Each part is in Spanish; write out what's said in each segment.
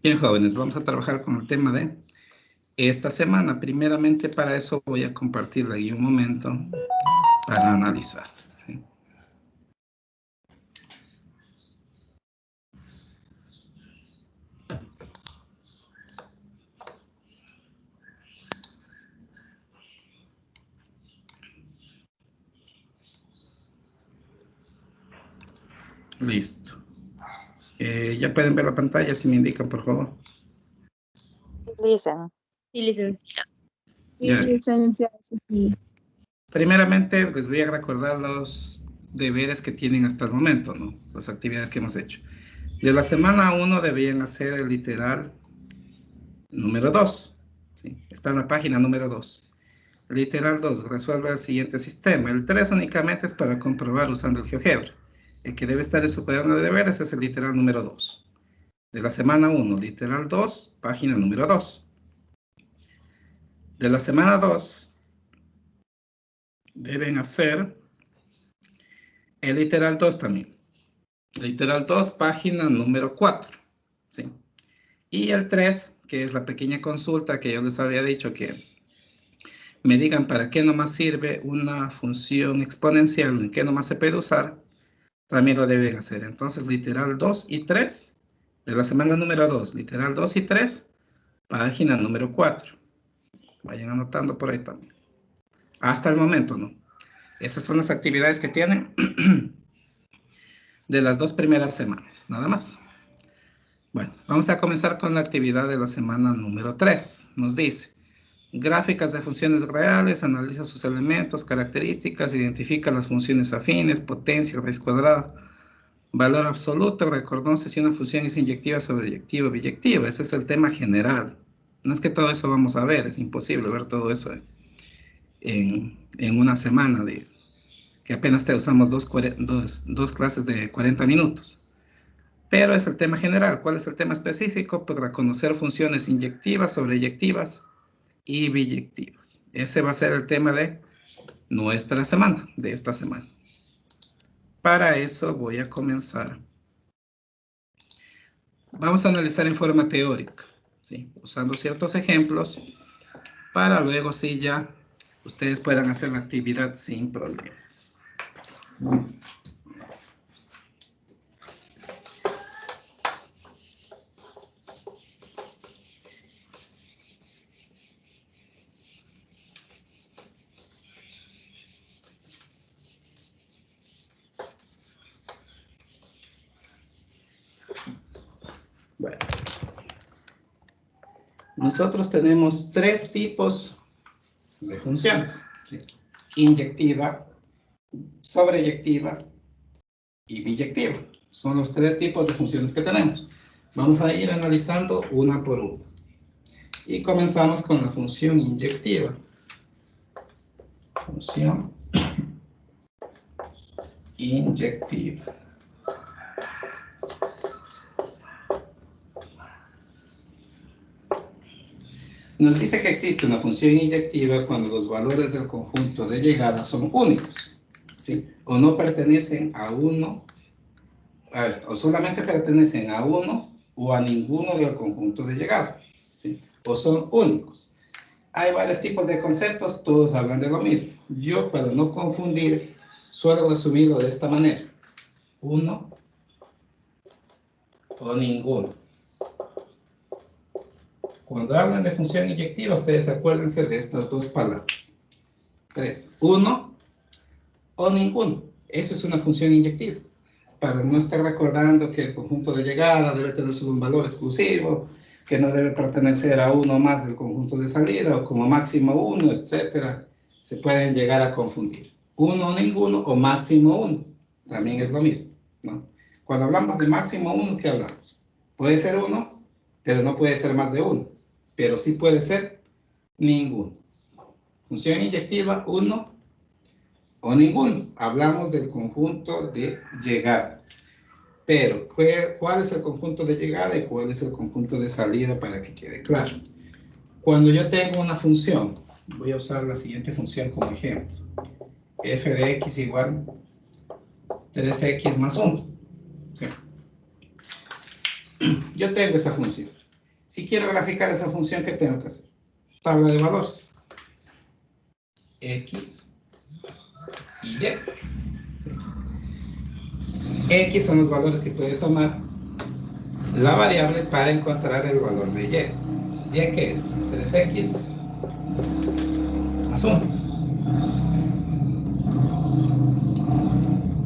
Bien, jóvenes, vamos a trabajar con el tema de esta semana. Primeramente, para eso voy a compartirle aquí un momento para analizar. ¿Sí? Listo. Ya pueden ver la pantalla, si me indican, por favor. Listen. Sí, licenciado. Ya. Sí, licenciado. Sí. Primeramente, les voy a recordar los deberes que tienen hasta el momento, ¿no? Las actividades que hemos hecho. De la semana 1 debían hacer el literal número 2. ¿Sí? Está en la página número 2. Literal 2, resuelve el siguiente sistema. El 3 únicamente es para comprobar usando el GeoGebra. El que debe estar en su cuaderno de deberes es el literal número 2. De la semana 1, literal 2, página número 2. De la semana 2, deben hacer el literal 2 también. Literal 2, página número 4. ¿Sí? Y el 3, que es la pequeña consulta que yo les había dicho que me digan para qué nomás sirve una función exponencial, en qué nomás se puede usar, también lo deben hacer. Entonces, literal 2 y 3, de la semana número 2, literal 2 y 3, página número 4. Vayan anotando por ahí también. Hasta el momento, ¿no? Esas son las actividades que tienen de las 2 primeras semanas, nada más. Bueno, vamos a comenzar con la actividad de la semana número 3. Nos dice, gráficas de funciones reales, analiza sus elementos, características, identifica las funciones afines, potencia, raíz cuadrada, valor absoluto, reconoce si una función es inyectiva, sobreyectiva o biyectiva. Ese es el tema general. No es que todo eso vamos a ver, es imposible ver todo eso en una semana, que apenas te usamos dos clases de 40 minutos. Pero es el tema general. ¿Cuál es el tema específico? Pues reconocer funciones inyectivas, sobreyectivas y biyectivas. Ese va a ser el tema de nuestra semana, de esta semana. Para eso voy a comenzar. Vamos a analizar en forma teórica, ¿sí? Usando ciertos ejemplos, para luego sí ya ustedes puedan hacer la actividad sin problemas. Bueno, nosotros tenemos 3 tipos de funciones, ¿sí? Inyectiva, sobreyectiva y biyectiva. Son los 3 tipos de funciones que tenemos. Vamos a ir analizando una por una. Y comenzamos con la función inyectiva. Función inyectiva. Nos dice que existe una función inyectiva cuando los valores del conjunto de llegada son únicos, ¿sí? O no pertenecen a uno, o solamente pertenecen a uno o a ninguno del conjunto de llegada, ¿sí? O son únicos. Hay varios tipos de conceptos, todos hablan de lo mismo. Yo, para no confundir, suelo resumirlo de esta manera. Uno o ninguno. Cuando hablan de función inyectiva, ustedes acuérdense de estas 2 palabras. 3. Uno o ninguno. Eso es una función inyectiva. Para no estar recordando que el conjunto de llegada debe tener solo un valor exclusivo, que no debe pertenecer a uno más del conjunto de salida, o como máximo 1, etc. Se pueden llegar a confundir. Uno o ninguno, o máximo 1. También es lo mismo, ¿no? Cuando hablamos de máximo 1, ¿qué hablamos? Puede ser 1, pero no puede ser más de 1. Pero sí puede ser ninguno. Función inyectiva, 1 o ninguno. Hablamos del conjunto de llegada. Pero, ¿cuál es el conjunto de llegada y cuál es el conjunto de salida para que quede claro? Cuando yo tengo una función, voy a usar la siguiente función como ejemplo. F de x igual 3x más 1. ¿Sí? Yo tengo esa función. Si quiero graficar esa función, ¿qué tengo que hacer? Tabla de valores. X y Y. ¿Sí? X son los valores que puede tomar la variable para encontrar el valor de Y. ¿Y qué es? 3X más 1.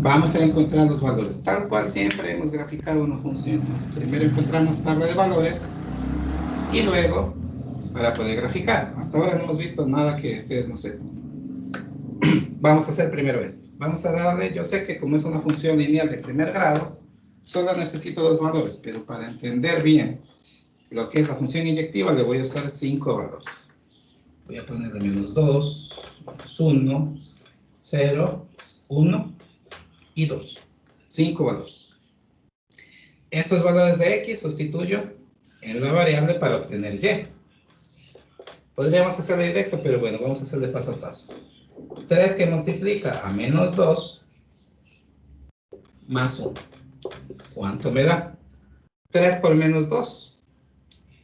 Vamos a encontrar los valores, tal cual siempre hemos graficado una función. Primero encontramos tabla de valores y luego para poder graficar. Hasta ahora no hemos visto nada que ustedes no sepan. Vamos a hacer primero esto. Vamos a darle, yo sé que como es una función lineal de primer grado, solo necesito 2 valores, pero para entender bien lo que es la función inyectiva, le voy a usar 5 valores. Voy a ponerle menos 2, menos 1, 0, 1 y 2. 5 valores. Estos valores de X sustituyo en la variable para obtener Y. Podríamos hacerlo directo, pero bueno, vamos a hacerlo de paso a paso. 3 que multiplica a menos 2 más 1. ¿Cuánto me da? 3 por menos 2,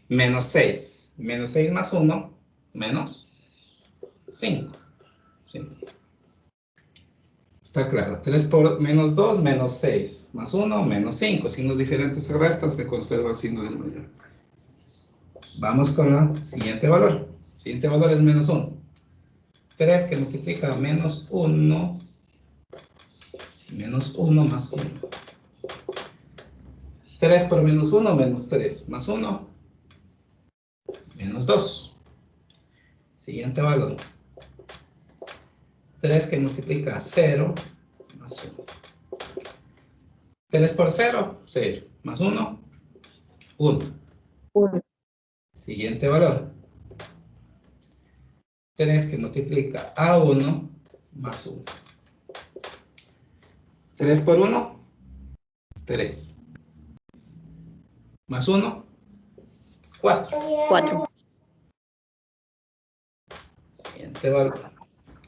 menos 6. Menos 6 más 1, menos 5. ¿Sí? Está claro. 3 por menos 2, menos 6. Más 1, menos 5. Signos diferentes se restan, se conserva el signo del mayor. Vamos con el siguiente valor. El siguiente valor es menos 1. 3 que multiplica a menos 1, menos 1 más 1. 3 por menos 1, menos 3. Más 1, menos 2. Siguiente valor. 3 que multiplica a 0, más 1. 3 por 0, 0. Más 1, 1. 1. Siguiente valor. 3 que multiplica a 1, más 1. 3 por 1, 3. Más 1, 4. 4. Siguiente valor.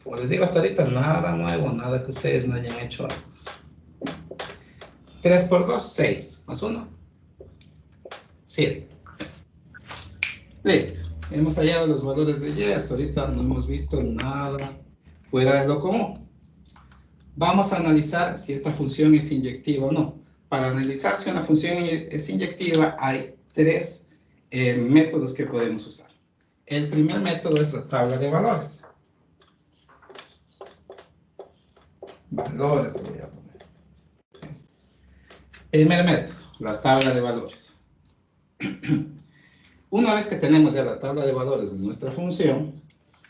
Como les digo hasta ahorita, nada nuevo, nada que ustedes no hayan hecho antes. 3 por 2, 6. Más 1, 7. Listo. Hemos hallado los valores de Y. Hasta ahorita no hemos visto nada fuera de lo común. Vamos a analizar si esta función es inyectiva o no. Para analizar si una función es inyectiva, hay 3 métodos que podemos usar. El primer método es la tabla de valores. Valores le voy a poner. Primer método, la tabla de valores. Una vez que tenemos ya la tabla de valores de nuestra función,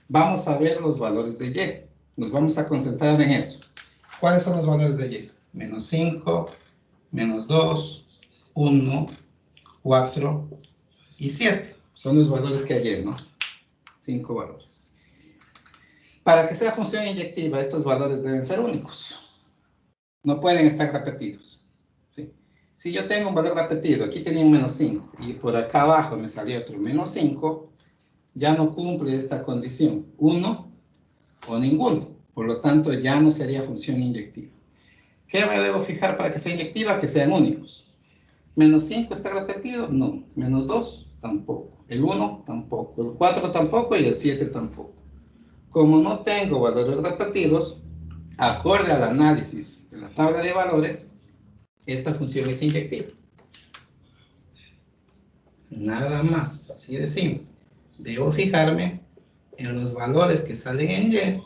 vamos a ver los valores de Y. Nos vamos a concentrar en eso. ¿Cuáles son los valores de Y? Menos 5, menos 2, 1, 4 y 7. Son los valores que hay, ¿no? 5 valores. Para que sea función inyectiva, estos valores deben ser únicos. No pueden estar repetidos. ¿Sí? Si yo tengo un valor repetido, aquí tenía un menos 5, y por acá abajo me salió otro menos 5, ya no cumple esta condición. 1 o ninguno. Por lo tanto, ya no sería función inyectiva. ¿Qué me debo fijar para que sea inyectiva? Que sean únicos. ¿Menos 5 está repetido? No. ¿Menos 2? Tampoco. El 1 tampoco. El 4 tampoco y el 7 tampoco. Como no tengo valores repetidos, acorde al análisis de la tabla de valores, esta función es inyectiva. Nada más, así de simple. Debo fijarme en los valores que salen en Y,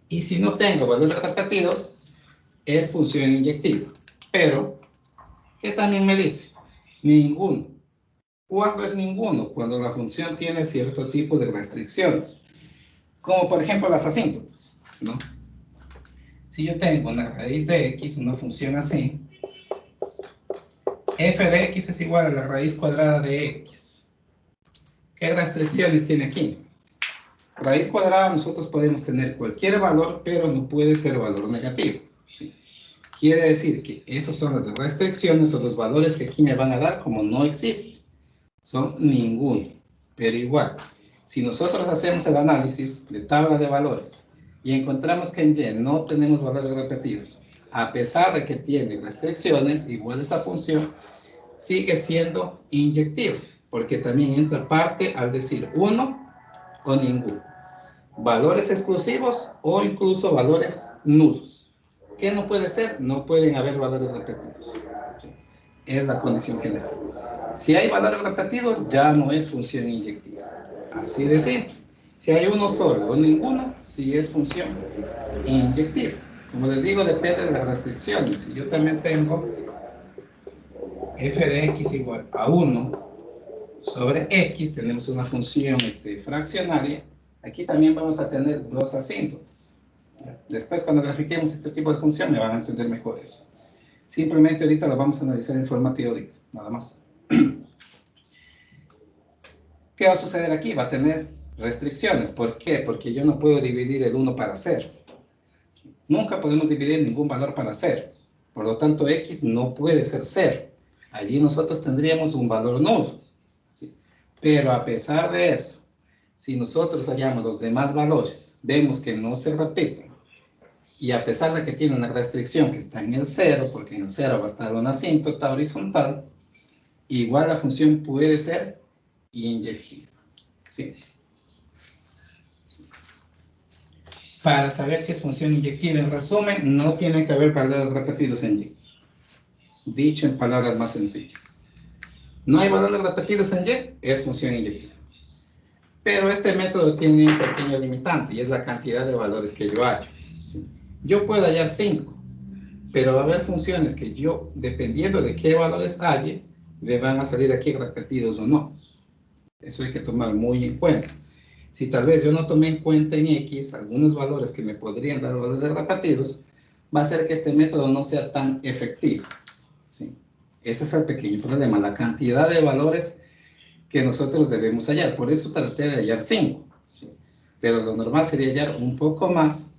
y si no tengo valores repetidos, es función inyectiva. Pero, ¿qué también me dice? Ninguno. ¿Cuándo es ninguno? Cuando la función tiene cierto tipo de restricciones. Como por ejemplo las asíntotas, ¿no? Si yo tengo una raíz de X, una función así, f de X es igual a la raíz cuadrada de X. ¿Qué restricciones tiene aquí? Raíz cuadrada nosotros podemos tener cualquier valor, pero no puede ser valor negativo. ¿Sí? Quiere decir que esos son las restricciones o los valores que aquí me van a dar como no existen. Son ninguno, pero igual. Si nosotros hacemos el análisis de tabla de valores y encontramos que en Y no tenemos valores repetidos, a pesar de que tiene restricciones, igual esa función sigue siendo inyectivo, porque también entra parte al decir uno o ninguno. Valores exclusivos o incluso valores nulos. ¿Qué no puede ser? No pueden haber valores repetidos. ¿Sí? Es la condición general. Si hay valores repetidos, ya no es función inyectiva. Así de simple. Si hay uno solo o ninguno, sí es función inyectiva. Como les digo, depende de las restricciones. Si yo también tengo f de x igual a 1 sobre x, tenemos una función fraccionaria. Aquí también vamos a tener dos asíntotas. Después, cuando grafiquemos este tipo de función, me van a entender mejor eso. Simplemente ahorita lo vamos a analizar en forma teórica, nada más. ¿Qué va a suceder aquí? Va a tener restricciones. ¿Por qué? Porque yo no puedo dividir el 1 para 0. Nunca podemos dividir ningún valor para 0. Por lo tanto, x no puede ser 0. Allí nosotros tendríamos un valor nulo. ¿Sí? Pero a pesar de eso, si nosotros hallamos los demás valores, vemos que no se repiten. Y a pesar de que tiene una restricción que está en el 0, porque en el 0 va a estar una asíntota horizontal, igual la función puede ser inyectiva. ¿Sí? Para saber si es función inyectiva, en resumen, no tiene que haber valores repetidos en Y. Dicho en palabras más sencillas. No hay valores repetidos en Y, es función inyectiva. Pero este método tiene un pequeño limitante, y es la cantidad de valores que yo hallo. ¿Sí? Yo puedo hallar 5, pero va a haber funciones que yo, dependiendo de qué valores halle, me van a salir aquí repetidos o no. Eso hay que tomar muy en cuenta. Si tal vez yo no tomé en cuenta en X algunos valores que me podrían dar valores repetidos, va a hacer que este método no sea tan efectivo. ¿Sí? Ese es el pequeño problema, la cantidad de valores que nosotros debemos hallar. Por eso traté de hallar 5. ¿Sí? Pero lo normal sería hallar un poco más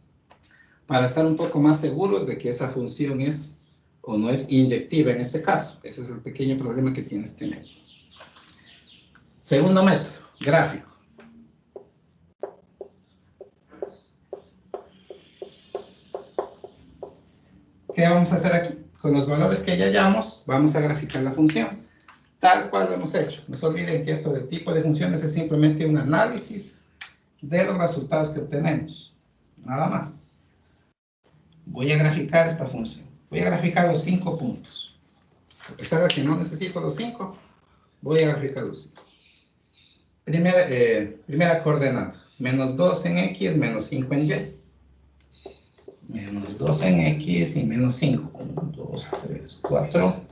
para estar un poco más seguros de que esa función es o no es inyectiva en este caso. Ese es el pequeño problema que tiene este método. Segundo método, gráfico. ¿Qué vamos a hacer aquí? Con los valores que ya hallamos, vamos a graficar la función, tal cual lo hemos hecho. No se olviden que esto del tipo de funciones es simplemente un análisis de los resultados que obtenemos. Nada más. Voy a graficar esta función. Voy a graficar los 5 puntos. A pesar de que no necesito los 5, voy a graficar los 5. Primera coordenada. Menos 2 en X, menos 5 en Y. Menos 2 en X y menos 5. 1, 2, 3, 4.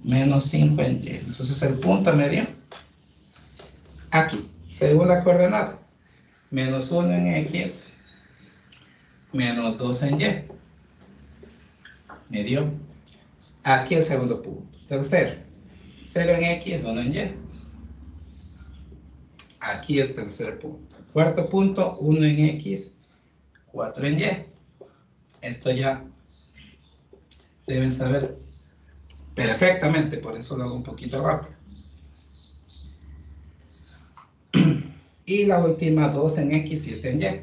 Menos 5 en Y. Entonces el punto medio. Aquí. Segunda coordenada. Menos 1 en X. Menos 2 en Y. Medio. Aquí el segundo punto. Tercero. 0 en X, 1 en Y. Aquí el tercer punto. Cuarto punto, 1 en X, 4 en Y. Esto ya deben saber perfectamente, por eso lo hago un poquito rápido. Y la última, 2 en X, 7 en Y.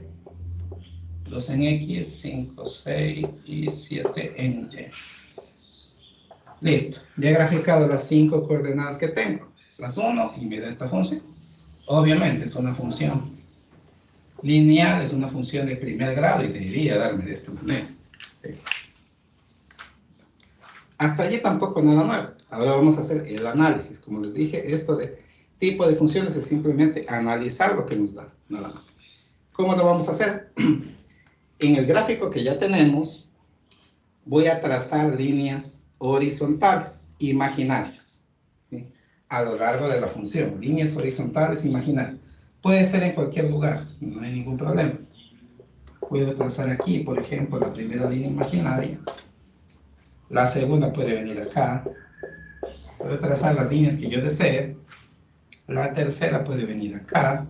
2 en X, 5, 6 y 7 en Y. Listo. Ya he graficado las 5 coordenadas que tengo. Las 1 y me da esta función. Obviamente es una función lineal, es una función de primer grado y debería darme de esta manera. ¿Sí? Hasta allí tampoco nada nuevo. Ahora vamos a hacer el análisis. Como les dije, esto de tipo de funciones es simplemente analizar lo que nos da, nada más. ¿Cómo lo vamos a hacer? En el gráfico que ya tenemos, voy a trazar líneas horizontales, imaginarias, ¿sí? A lo largo de la función, líneas horizontales imaginarias. Puede ser en cualquier lugar, no hay ningún problema. Puedo trazar aquí, por ejemplo, la primera línea imaginaria. La segunda puede venir acá. Puedo trazar las líneas que yo desee. La tercera puede venir acá.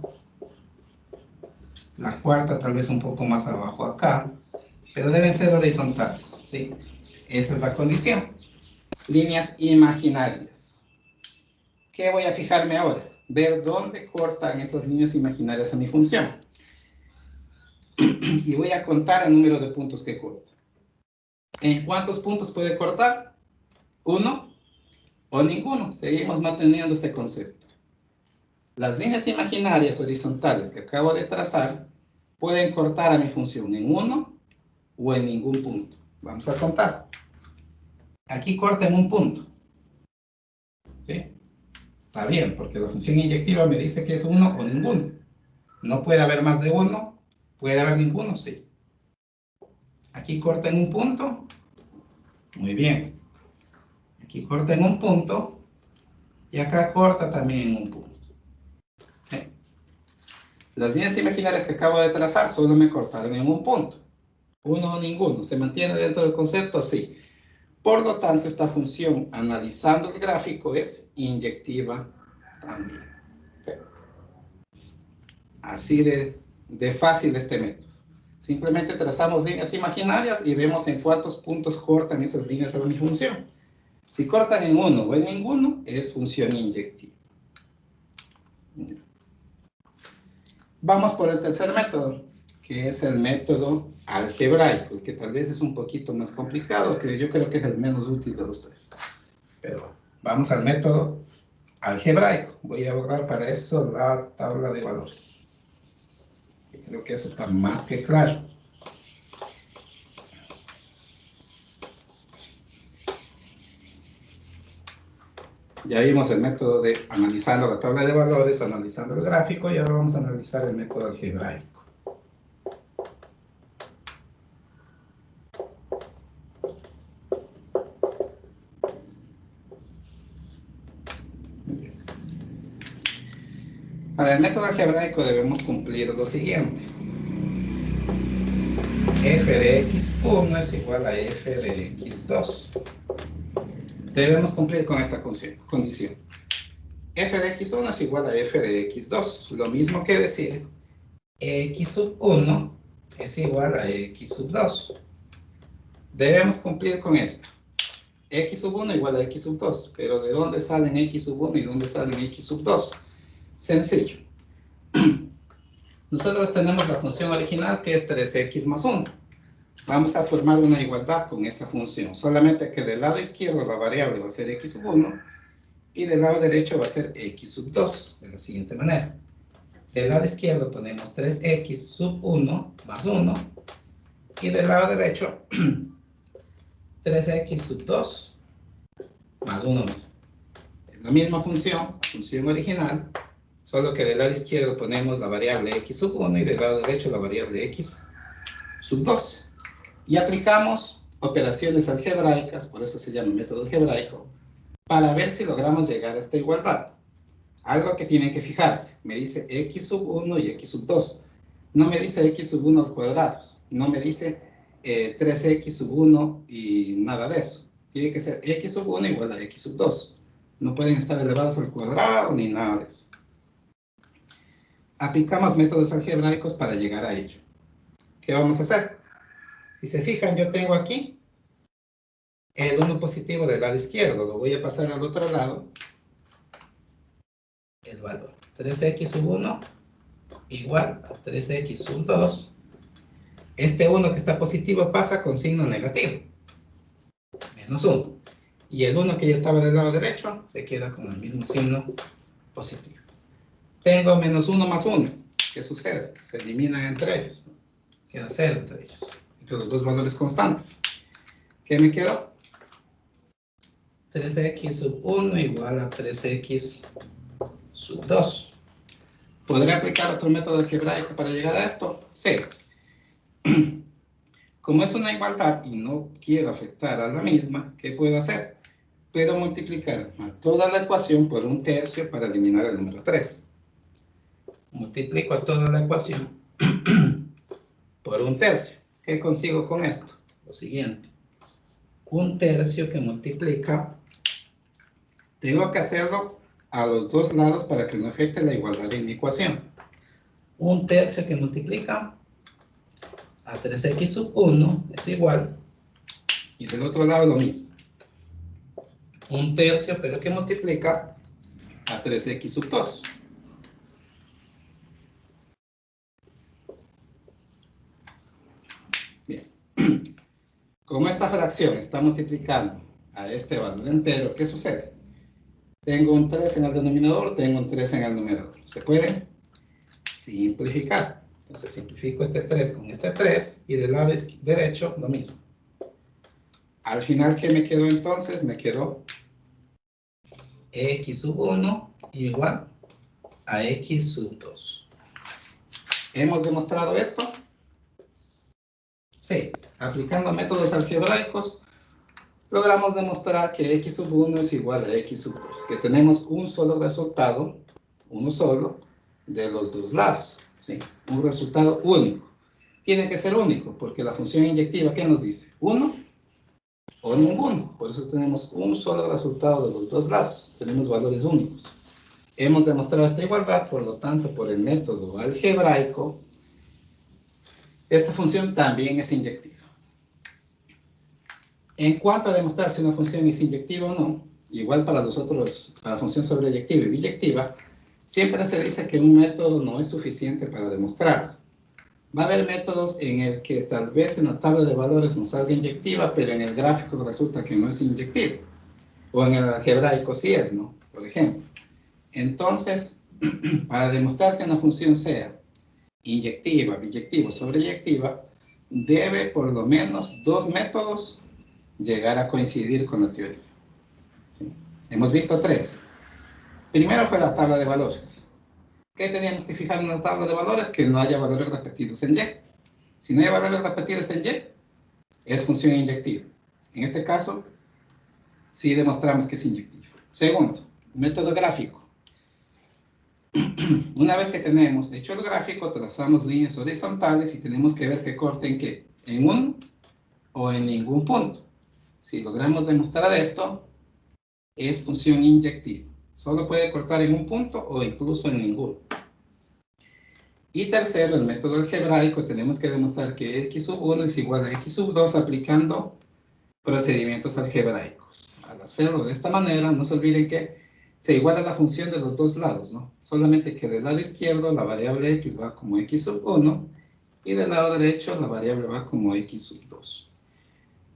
La cuarta tal vez un poco más abajo acá. Pero deben ser horizontales, ¿sí? Esa es la condición. Líneas imaginarias. ¿Qué voy a fijarme ahora? Ver dónde cortan esas líneas imaginarias a mi función. Y voy a contar el número de puntos que corta. ¿En cuántos puntos puede cortar? 1, o ninguno. Seguimos manteniendo este concepto. Las líneas imaginarias horizontales que acabo de trazar pueden cortar a mi función en uno o en ningún punto. Vamos a contar. Aquí corta en un punto. ¿Sí? Está bien, porque la función inyectiva me dice que es uno o ninguno. No puede haber más de uno, puede haber ninguno, sí. Aquí corta en un punto. Muy bien. Aquí corta en un punto. Y acá corta también en un punto. ¿Sí? Las líneas imaginarias que acabo de trazar solo me cortaron en un punto. Uno o ninguno. ¿Se mantiene dentro del concepto? Sí. Por lo tanto, esta función, analizando el gráfico, es inyectiva también. Así de fácil este método. Simplemente trazamos líneas imaginarias y vemos en cuántos puntos cortan esas líneas a mi función. Si cortan en uno o en ninguno, es función inyectiva. Vamos por el tercer método, que es el método algebraico, que tal vez es un poquito más complicado, que yo creo que es el menos útil de los tres. Pero vamos al método algebraico. Voy a borrar para eso la tabla de valores. Creo que eso está más que claro. Ya vimos el método de analizando la tabla de valores, analizando el gráfico, y ahora vamos a analizar el método algebraico. Para el método algebraico debemos cumplir lo siguiente. F de x1 es igual a f de x2. Debemos cumplir con esta condición. F de x1 es igual a f de x2. Lo mismo que decir x sub 1 es igual a x sub 2. Debemos cumplir con esto. X sub 1 igual a x sub 2. Pero ¿de dónde salen x sub 1 y dónde salen x sub 2? Sencillo. Nosotros tenemos la función original que es 3x más 1. Vamos a formar una igualdad con esa función. Solamente que del lado izquierdo la variable va a ser x sub 1 y del lado derecho va a ser x sub 2. De la siguiente manera. Del lado izquierdo ponemos 3x sub 1 más 1. Y del lado derecho 3x sub 2 más 1 más 1. Es la misma función, la función original. Solo que del lado izquierdo ponemos la variable x sub 1 y del lado derecho la variable x sub 2. Y aplicamos operaciones algebraicas, por eso se llama método algebraico, para ver si logramos llegar a esta igualdad. Algo que tienen que fijarse, me dice x sub 1 y x sub 2. No me dice x sub 1 al cuadrado, no me dice 3x sub 1 y nada de eso. Tiene que ser x sub 1 igual a x sub 2. No pueden estar elevados al cuadrado ni nada de eso. Aplicamos métodos algebraicos para llegar a ello. ¿Qué vamos a hacer? Si se fijan, yo tengo aquí el 1 positivo del lado izquierdo. Lo voy a pasar al otro lado. El valor 3x sub 1 igual a 3x sub 2. Este 1 que está positivo pasa con signo negativo. Menos 1. Y el 1 que ya estaba del lado derecho se queda con el mismo signo positivo. Tengo menos 1 más 1. ¿Qué sucede? Se eliminan entre ellos. Queda 0 entre ellos. Entre los dos valores constantes. ¿Qué me quedó? 3x sub 1 igual a 3x sub 2. ¿Podré aplicar otro método algebraico para llegar a esto? Sí. Como es una igualdad y no quiero afectar a la misma, ¿qué puedo hacer? Puedo multiplicar a toda la ecuación por 1/3 para eliminar el número 3. Multiplico a toda la ecuación por 1/3. ¿Qué consigo con esto? Lo siguiente. 1/3 que multiplica, tengo que hacerlo a los dos lados para que no afecte la igualdad en mi ecuación. 1/3 que multiplica a 3x sub 1 es igual, y del otro lado lo mismo. 1/3 pero que multiplica a 3x sub 2. Bien. Como esta fracción está multiplicando a este valor entero, ¿qué sucede? Tengo un 3 en el denominador, tengo un 3 en el numerador. Se puede simplificar. Entonces simplifico este 3 con este 3 y del lado derecho lo mismo. Al final, ¿qué me quedó entonces? Me quedó x sub 1 igual a x sub 2. ¿Hemos demostrado esto? Sí. Aplicando métodos algebraicos, logramos demostrar que x sub 1 es igual a x sub 2. Que tenemos un solo resultado, uno solo, de los dos lados. Sí, un resultado único. Tiene que ser único, porque la función inyectiva, ¿qué nos dice? ¿Uno o ninguno? Por eso tenemos un solo resultado de los dos lados. Tenemos valores únicos. Hemos demostrado esta igualdad, por lo tanto, por el método algebraico, esta función también es inyectiva. En cuanto a demostrar si una función es inyectiva o no, igual para los otros, para la función sobreyectiva y biyectiva, siempre se dice que un método no es suficiente para demostrarlo. Va a haber métodos en el que tal vez en la tabla de valores nos salga inyectiva, pero en el gráfico resulta que no es inyectiva. O en el algebraico sí es, ¿no? Por ejemplo. Entonces, para demostrar que una función sea inyectiva, biyectiva o sobreyectiva, debe por lo menos dos métodos llegar a coincidir con la teoría. ¿Sí? Hemos visto tres. Primero fue la tabla de valores. ¿Qué teníamos que fijar en las tablas de valores? Que no haya valores repetidos en Y. Si no hay valores repetidos en Y, es función inyectiva. En este caso, sí demostramos que es inyectiva. Segundo, método gráfico. Una vez que tenemos hecho el gráfico, trazamos líneas horizontales y tenemos que ver que corte en qué, en un o en ningún punto. Si logramos demostrar esto, es función inyectiva. Solo puede cortar en un punto o incluso en ninguno. Y tercero, el método algebraico, tenemos que demostrar que x sub 1 es igual a x sub 2 aplicando procedimientos algebraicos. Al hacerlo de esta manera, no se olviden que se iguala la función de los dos lados, ¿no? Solamente que del lado izquierdo la variable x va como x sub 1 y del lado derecho la variable va como x sub 2.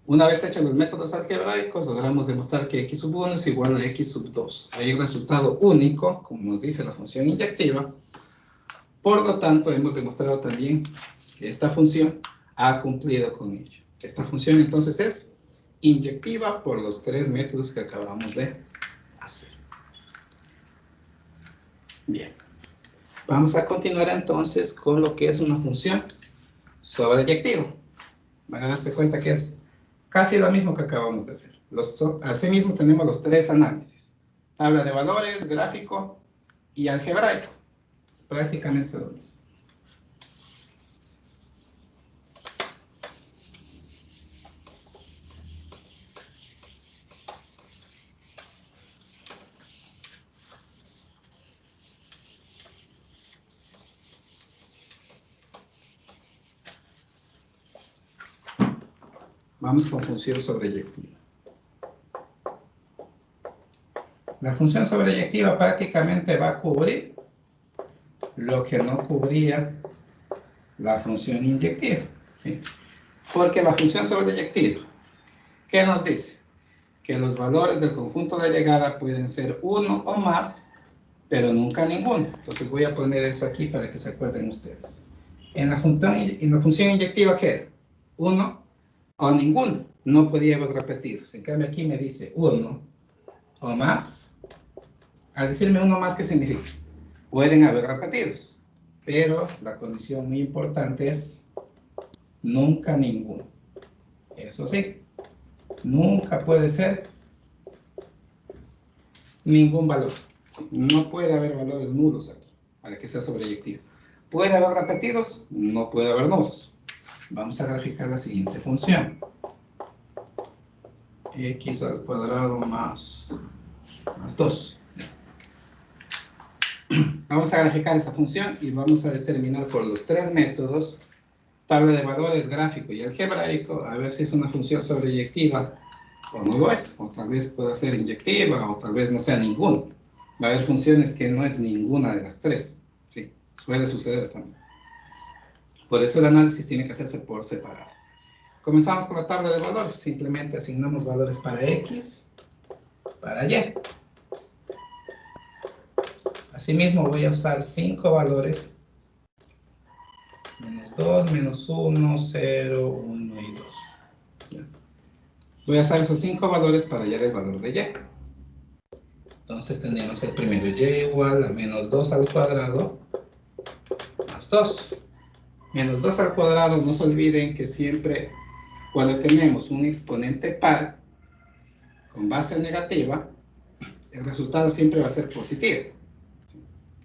Una vez hechos los métodos algebraicos, logramos demostrar que x sub 1 es igual a x sub 2. Hay un resultado único, como nos dice la función inyectiva. Por lo tanto, hemos demostrado también que esta función ha cumplido con ello. Esta función entonces es inyectiva por los tres métodos que acabamos de hacer. Bien. Vamos a continuar entonces con lo que es una función sobreyectiva. Van a darse cuenta que es casi lo mismo que acabamos de hacer. Asimismo tenemos los tres análisis. Tabla de valores, gráfico y algebraico. Es prácticamente lo mismo. Vamos con función sobreyectiva. La función sobreyectiva prácticamente va a cubrir lo que no cubría la función inyectiva. ¿Sí? Porque la función sobreyectiva, ¿qué nos dice? Que los valores del conjunto de llegada pueden ser uno o más, pero nunca ninguno. Entonces voy a poner eso aquí para que se acuerden ustedes. En la función inyectiva, ¿qué era? Uno o ninguno. No podía haber repetidos. En cambio aquí me dice uno o más. Al decirme uno más, ¿qué significa? Pueden haber repetidos, pero la condición muy importante es nunca ninguno. Eso sí, nunca puede ser ningún valor. No puede haber valores nulos aquí, para que sea sobreyectivo. ¿Puede haber repetidos? No puede haber nulos. Vamos a graficar la siguiente función. X al cuadrado más 2. Vamos a graficar esa función y vamos a determinar por los tres métodos, tabla de valores, gráfico y algebraico, a ver si es una función sobreyectiva o no lo es, o tal vez pueda ser inyectiva, o tal vez no sea ninguna. Va a haber funciones que no es ninguna de las tres. Sí, suele suceder también. Por eso el análisis tiene que hacerse por separado. Comenzamos con la tabla de valores. Simplemente asignamos valores para X, para Y. Asimismo, voy a usar 5 valores. Menos 2, menos 1, 0, 1 y 2. ¿Ya? Voy a usar esos 5 valores para hallar el valor de y. Entonces tenemos el primero, y igual a menos 2 al cuadrado más 2. Menos 2 al cuadrado, no se olviden que siempre cuando tenemos un exponente par con base negativa, el resultado siempre va a ser positivo.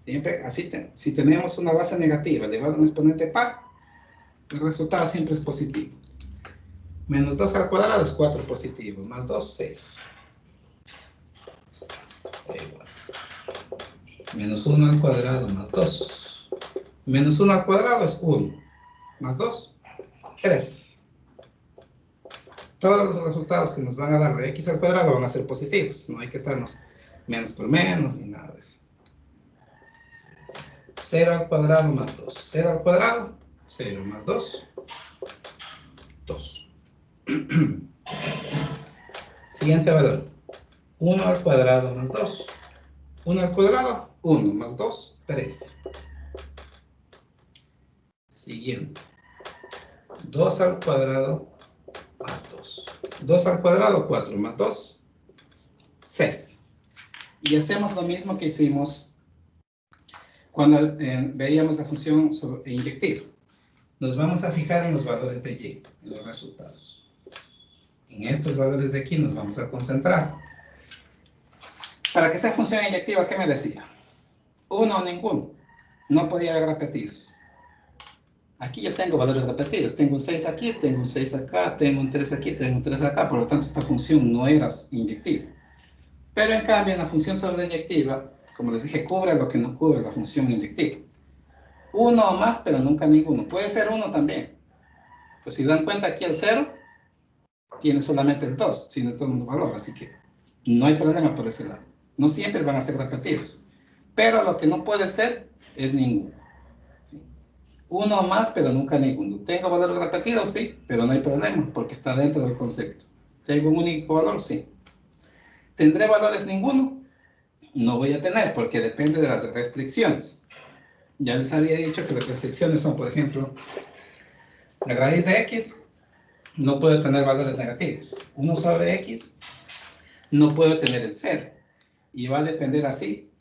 Siempre, así si tenemos una base negativa elevada a un exponente par, el resultado siempre es positivo. Menos 2 al cuadrado es 4 positivo, más 2, 6. Igual. Menos 1 al cuadrado más 2. Menos 1 al cuadrado es 1. Más 2, 3. Todos los resultados que nos van a dar de x al cuadrado van a ser positivos. No hay que estarnos menos por menos ni nada de eso. 0 al cuadrado más 2. 0 al cuadrado, 0 más 2, 2. Siguiente valor. 1 al cuadrado más 2. 1 al cuadrado, 1 más 2, 3. Siguiente. 2 al cuadrado más 2. 2 al cuadrado, 4 más 2, 6. Y hacemos lo mismo que hicimos cuando veíamos la función inyectiva. Nos vamos a fijar en los valores de y, en los resultados. En estos valores de aquí nos vamos a concentrar. Para que sea función inyectiva, ¿qué me decía? 1 o ninguno. No podía haber repetidos. Aquí yo tengo valores repetidos. Tengo un 6 aquí, tengo un 6 acá, tengo un 3 aquí, tengo un 3 acá. Por lo tanto, esta función no era inyectiva. Pero en cambio, en la función sobreyectiva, como les dije, cubre lo que no cubre la función inyectiva. 1 o más, pero nunca ninguno. Puede ser 1 también. Pues si dan cuenta, aquí el 0 tiene solamente el 2, sin el todo valor. Así que no hay problema por ese lado. No siempre van a ser repetidos. Pero lo que no puede ser es ninguno. ¿Sí? 1 o más, pero nunca ninguno. ¿Tengo valores repetidos? Sí, pero no hay problema, porque está dentro del concepto. ¿Tengo un único valor? Sí. ¿Tendré valores ninguno? No voy a tener, porque depende de las restricciones. Ya les había dicho que las restricciones son, por ejemplo, la raíz de x no puede tener valores negativos. 1 sobre x no puede tener el 0. Y va a depender así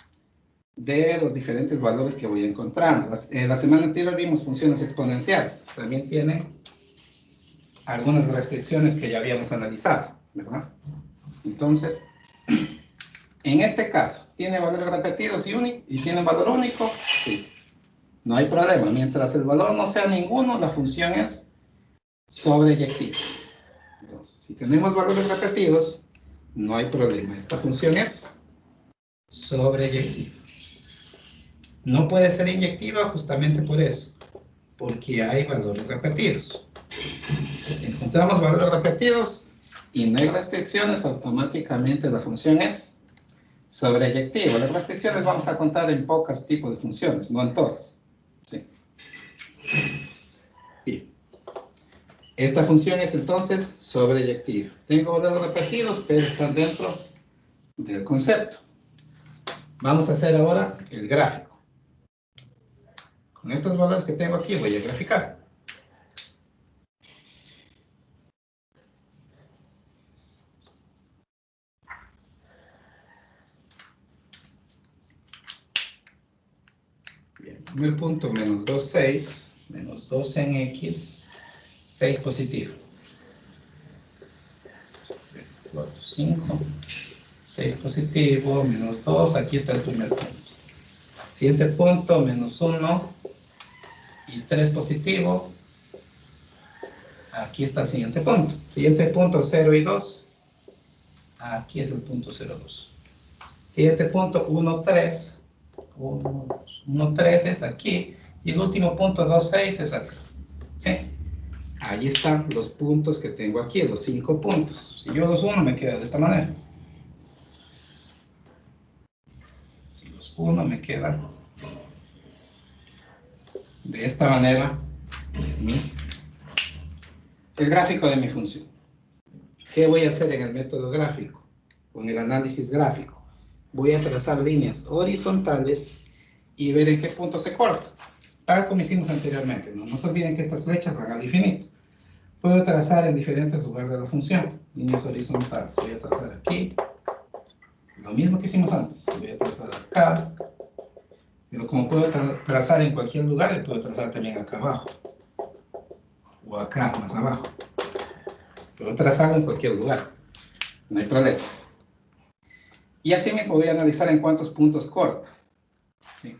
de los diferentes valores que voy encontrando. La semana anterior vimos funciones exponenciales. También tiene algunas restricciones que ya habíamos analizado, ¿verdad? Entonces, en este caso, ¿tiene valores repetidos y tiene un valor único? Sí. No hay problema. Mientras el valor no sea ninguno, la función es sobreyectiva. Entonces, si tenemos valores repetidos, no hay problema. Esta función es sobreyectiva. No puede ser inyectiva justamente por eso, porque hay valores repetidos. Si encontramos valores repetidos y no hay restricciones, automáticamente la función es sobreyectiva. Las restricciones vamos a contar en pocos tipos de funciones, no en todas. ¿Sí? Bien. Esta función es entonces sobreyectiva. Tengo valores repetidos, pero están dentro del concepto. Vamos a hacer ahora el gráfico. Con estos valores que tengo aquí voy a graficar. Bien, primer punto, menos 2, 6, menos 2 en x, 6 positivo. 4, 5, 6 positivo, menos 2, aquí está el primer punto. Siguiente punto, menos 1 y 3 positivo. Aquí está el siguiente punto. Siguiente punto, 0 y 2. Aquí es el punto 0, 2. Siguiente punto, 1, 3. 1, 3 es aquí. Y el último punto, 2, 6 es acá. ¿Sí? Ahí están los puntos que tengo aquí, los 5 puntos. Si yo los uno, me queda de esta manera. Si los uno, me queda de esta manera el gráfico de mi función. ¿Qué voy a hacer en el método gráfico? Con el análisis gráfico. Voy a trazar líneas horizontales y ver en qué punto se corta, tal como hicimos anteriormente. No se olviden que estas flechas van al infinito. Puedo trazar en diferentes lugares de la función, líneas horizontales. Voy a trazar aquí, lo mismo que hicimos antes. Voy a trazar acá, pero como puedo trazar en cualquier lugar, puedo trazar también acá abajo, o acá más abajo. Puedo trazarlo en cualquier lugar, no hay problema. Y así mismo voy a analizar en cuántos puntos corta. ¿Sí?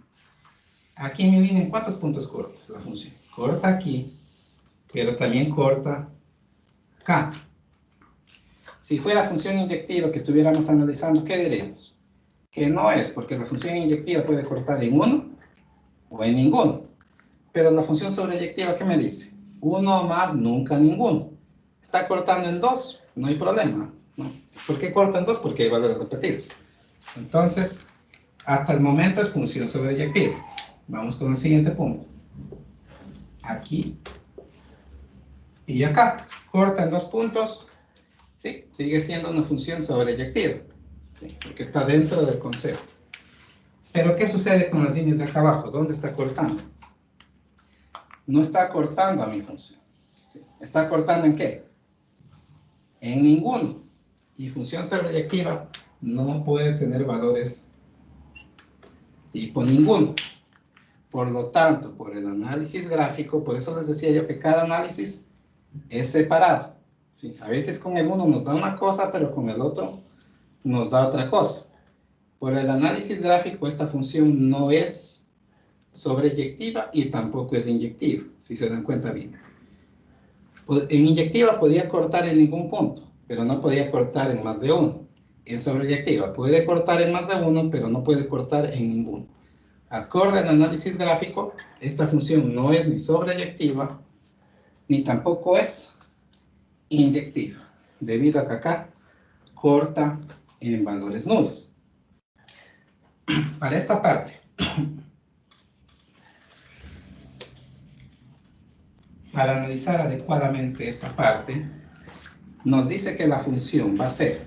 Aquí en mi línea, ¿en cuántos puntos corta la función? Corta aquí, pero también corta acá. Si fuera función inyectiva que estuviéramos analizando, ¿qué diríamos? Que no es, porque la función inyectiva puede cortar en uno o en ninguno. Pero la función sobreyectiva, ¿qué me dice? Uno más, nunca ninguno. Está cortando en dos, no hay problema, ¿no? ¿Por qué corta en dos? Porque hay valores repetidos. Entonces, hasta el momento es función sobreyectiva. Vamos con el siguiente punto. Aquí y acá. Corta en dos puntos. Sí, sigue siendo una función sobreyectiva, ¿sí? Porque está dentro del concepto. Pero ¿qué sucede con las líneas de acá abajo? ¿Dónde está cortando? No está cortando a mi función. ¿Sí? ¿Está cortando en qué? En ninguno. Y función sobreyectiva no puede tener valores tipo ninguno. Por lo tanto, por el análisis gráfico, por eso les decía yo que cada análisis es separado. ¿Sí? A veces con el uno nos da una cosa, pero con el otro nos da otra cosa. Por el análisis gráfico, esta función no es sobreyectiva y tampoco es inyectiva, si se dan cuenta bien. En inyectiva podía cortar en ningún punto, pero no podía cortar en más de uno. En sobreyectiva puede cortar en más de uno, pero no puede cortar en ninguno. Acorde al análisis gráfico, esta función no es ni sobreyectiva, ni tampoco es inyectiva, debido a que acá corta en valores nulos. Para esta parte, para analizar adecuadamente esta parte, nos dice que la función va a ser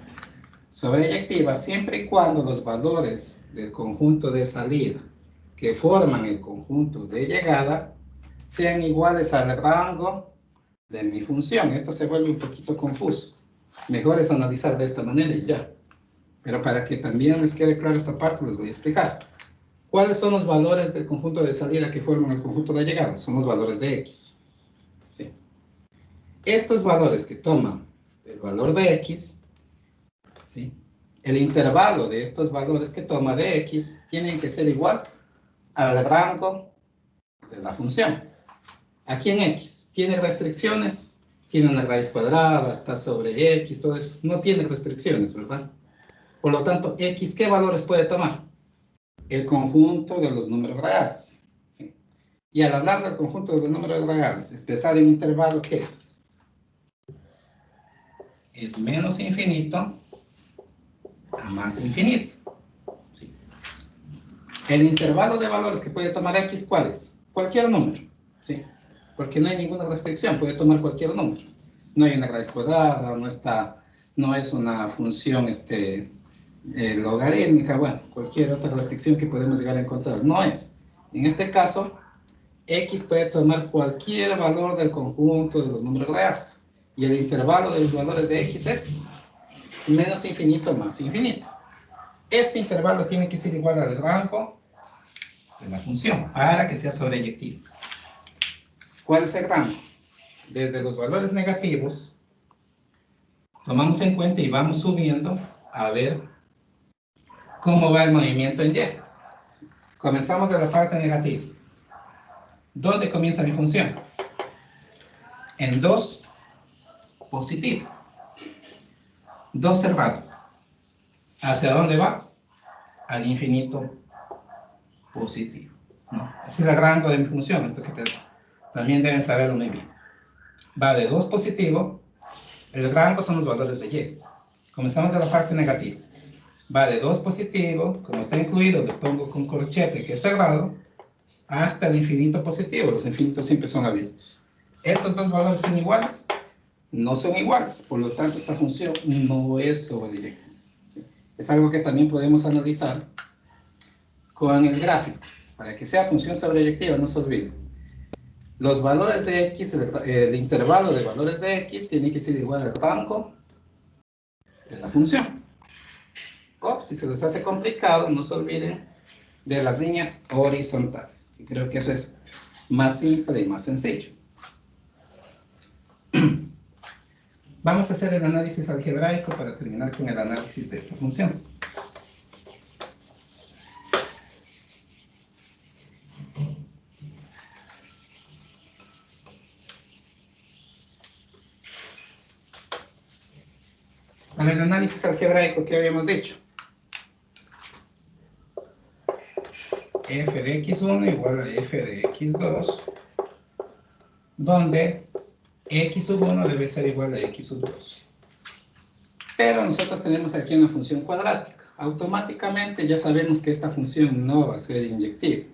sobreyectiva siempre y cuando los valores del conjunto de salida que forman el conjunto de llegada sean iguales al rango de mi función. Esto se vuelve un poquito confuso. Mejor es analizar de esta manera y ya. Pero para que también les quede claro esta parte, les voy a explicar. ¿Cuáles son los valores del conjunto de salida que forman el conjunto de llegada? Son los valores de X. ¿Sí? Estos valores que toman el valor de X, ¿sí? El intervalo de estos valores que toma de X tienen que ser igual al rango de la función. Aquí en X, ¿tiene restricciones? Tiene una raíz cuadrada, está sobre X, todo eso. No tiene restricciones, ¿verdad? Por lo tanto, X, ¿qué valores puede tomar? El conjunto de los números reales. ¿Sí? Y al hablar del conjunto de los números reales, expresado en intervalo, ¿qué es? Es menos infinito a más infinito. ¿Sí? El intervalo de valores que puede tomar X, ¿cuál es? Cualquier número. ¿Sí? Porque no hay ninguna restricción, puede tomar cualquier número. No hay una raíz cuadrada, no es una función logarítmica, bueno, cualquier otra restricción que podemos llegar a encontrar. No es. En este caso, X puede tomar cualquier valor del conjunto de los números reales. Y el intervalo de los valores de X es menos infinito más infinito. Este intervalo tiene que ser igual al rango de la función para que sea sobreyectivo. ¿Cuál es el rango? Desde los valores negativos, tomamos en cuenta y vamos subiendo a ver cómo va el movimiento en Y. Comenzamos de la parte negativa. ¿Dónde comienza mi función? En 2 positivo. 2 cerrado. ¿Hacia dónde va? Al infinito positivo. ¿No? Ese es el rango de mi función, esto que también deben saberlo muy bien. Va de 2 positivo, el rango son los valores de Y. Comenzamos de la parte negativa. Va de 2 positivo, como está incluido, le pongo con corchete que es cerrado, hasta el infinito positivo. Los infinitos siempre son abiertos. ¿Estos dos valores son iguales? No son iguales, por lo tanto esta función no es sobreyectiva. ¿Sí? Es algo que también podemos analizar con el gráfico. Para que sea función sobreyectiva, no se olviden. Los valores de x, el intervalo de valores de x tiene que ser igual al rango de la función. O si se les hace complicado, no se olviden de las líneas horizontales. Y creo que eso es más simple y más sencillo. Vamos a hacer el análisis algebraico para terminar con el análisis de esta función. Para el análisis algebraico, ¿qué habíamos dicho? F de x1 igual a f de x2, donde x sub 1 debe ser igual a x sub 2. Pero nosotros tenemos aquí una función cuadrática. Automáticamente ya sabemos que esta función no va a ser inyectiva,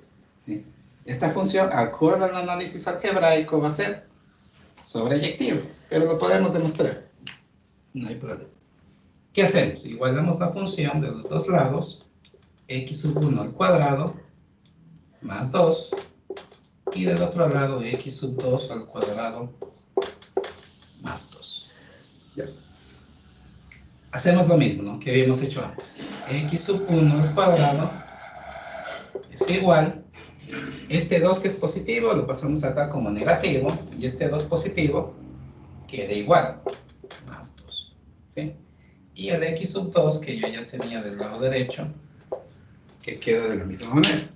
¿sí? Esta función, acorde al análisis algebraico, va a ser sobreyectiva, pero lo podemos demostrar. No hay problema. ¿Qué hacemos? Igualamos la función de los dos lados, x sub 1 al cuadrado, más 2, y del otro lado x sub 2 al cuadrado, más 2. Ya. Hacemos lo mismo, ¿no?, que habíamos hecho antes. X sub 1 al cuadrado es igual. Este 2 que es positivo lo pasamos acá como negativo, y este 2 positivo queda igual, más 2. ¿Sí? Y el x sub 2 que yo ya tenía del lado derecho, que queda de la misma manera.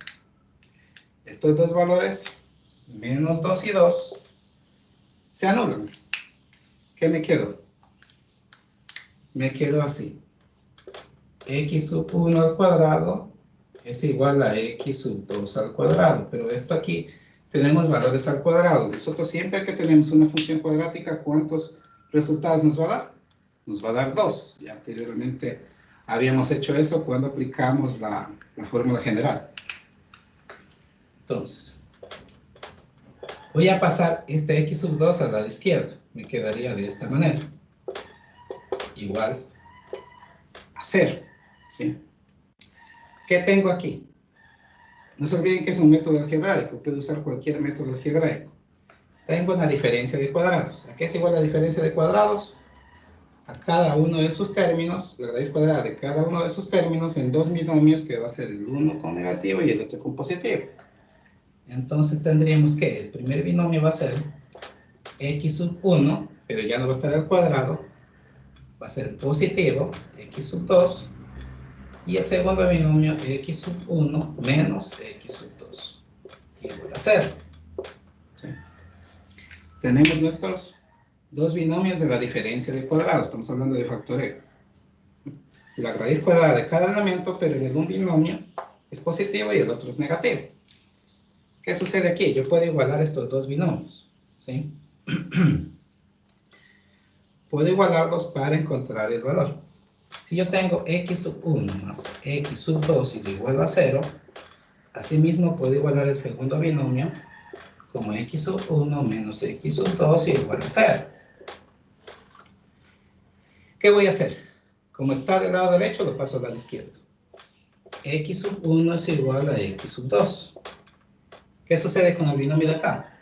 Estos dos valores, menos 2 y 2, se anulan. ¿Qué me quedó? Me quedo así. X sub 1 al cuadrado es igual a x sub 2 al cuadrado. Pero esto aquí, tenemos valores al cuadrado. Nosotros siempre que tenemos una función cuadrática, ¿cuántos resultados nos va a dar? Nos va a dar 2. Ya anteriormente habíamos hecho eso cuando aplicamos la fórmula general. Entonces, voy a pasar este x sub 2 al lado izquierdo. Me quedaría de esta manera. Igual a 0. ¿Sí? ¿Qué tengo aquí? No se olviden que es un método algebraico. Puedo usar cualquier método algebraico. Tengo una diferencia de cuadrados. ¿A qué es igual la diferencia de cuadrados? A cada uno de sus términos, la raíz cuadrada de cada uno de sus términos en dos binomios, que va a ser el uno con negativo y el otro con positivo. Entonces tendríamos que el primer binomio va a ser x sub 1, pero ya no va a estar al cuadrado, va a ser positivo, x sub 2, y el segundo binomio x sub 1 menos x sub 2, igual a 0. ¿Sí? Tenemos nuestros dos binomios de la diferencia de cuadrados, estamos hablando de factoreo. La raíz cuadrada de cada elemento, pero en un binomio es positivo y el otro es negativo. ¿Qué sucede aquí? Yo puedo igualar estos dos binomios, ¿sí? Puedo igualarlos para encontrar el valor. Si yo tengo x sub 1 más x sub 2 y lo igualo a 0, asimismo puedo igualar el segundo binomio como x sub 1 menos x sub 2 y igual a 0. ¿Qué voy a hacer? Como está del lado derecho, lo paso al lado izquierdo. X sub 1 es igual a x sub 2. ¿Qué sucede con el binomio de acá?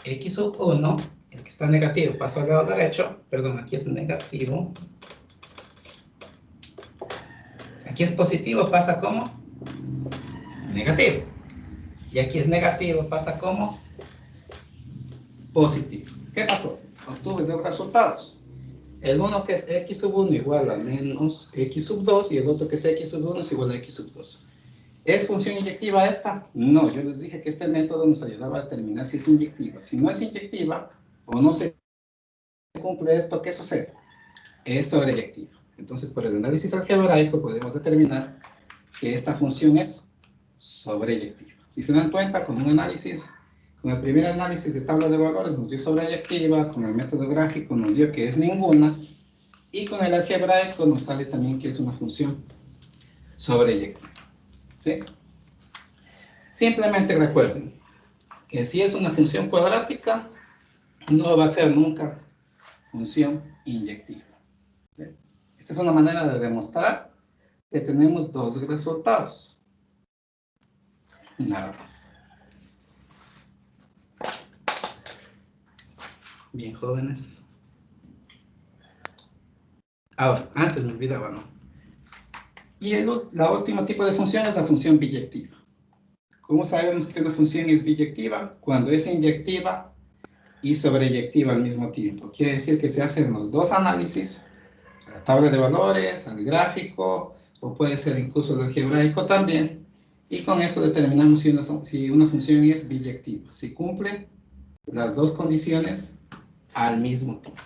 X sub 1, el que está negativo, pasa al lado derecho. Perdón, aquí es negativo. Aquí es positivo, pasa como negativo. Y aquí es negativo, pasa como positivo. ¿Qué pasó? Obtuve dos resultados. El uno que es x sub 1 igual a menos x sub 2 y el otro que es x sub 1 es igual a x sub 2. ¿Es función inyectiva esta? No, yo les dije que este método nos ayudaba a determinar si es inyectiva. Si no es inyectiva o no se cumple esto, ¿qué sucede? Es sobreyectiva. Entonces, por el análisis algebraico podemos determinar que esta función es sobreyectiva. Si se dan cuenta, con un análisis, con el primer análisis de tabla de valores nos dio sobreyectiva, con el método gráfico nos dio que es ninguna, y con el algebraico nos sale también que es una función sobreyectiva. ¿Sí? Simplemente recuerden que si es una función cuadrática, no va a ser nunca función inyectiva. ¿Sí? Esta es una manera de demostrar que tenemos dos resultados. Nada más. Bien, jóvenes. Ahora, antes me olvidaba, ¿no? Y la última tipo de función es la función biyectiva. ¿Cómo sabemos que una función es biyectiva? Cuando es inyectiva y sobreyectiva al mismo tiempo. Quiere decir que se hacen los dos análisis, la tabla de valores, el gráfico, o puede ser incluso el algebraico también, y con eso determinamos si una función es biyectiva, si cumple las dos condiciones al mismo tiempo.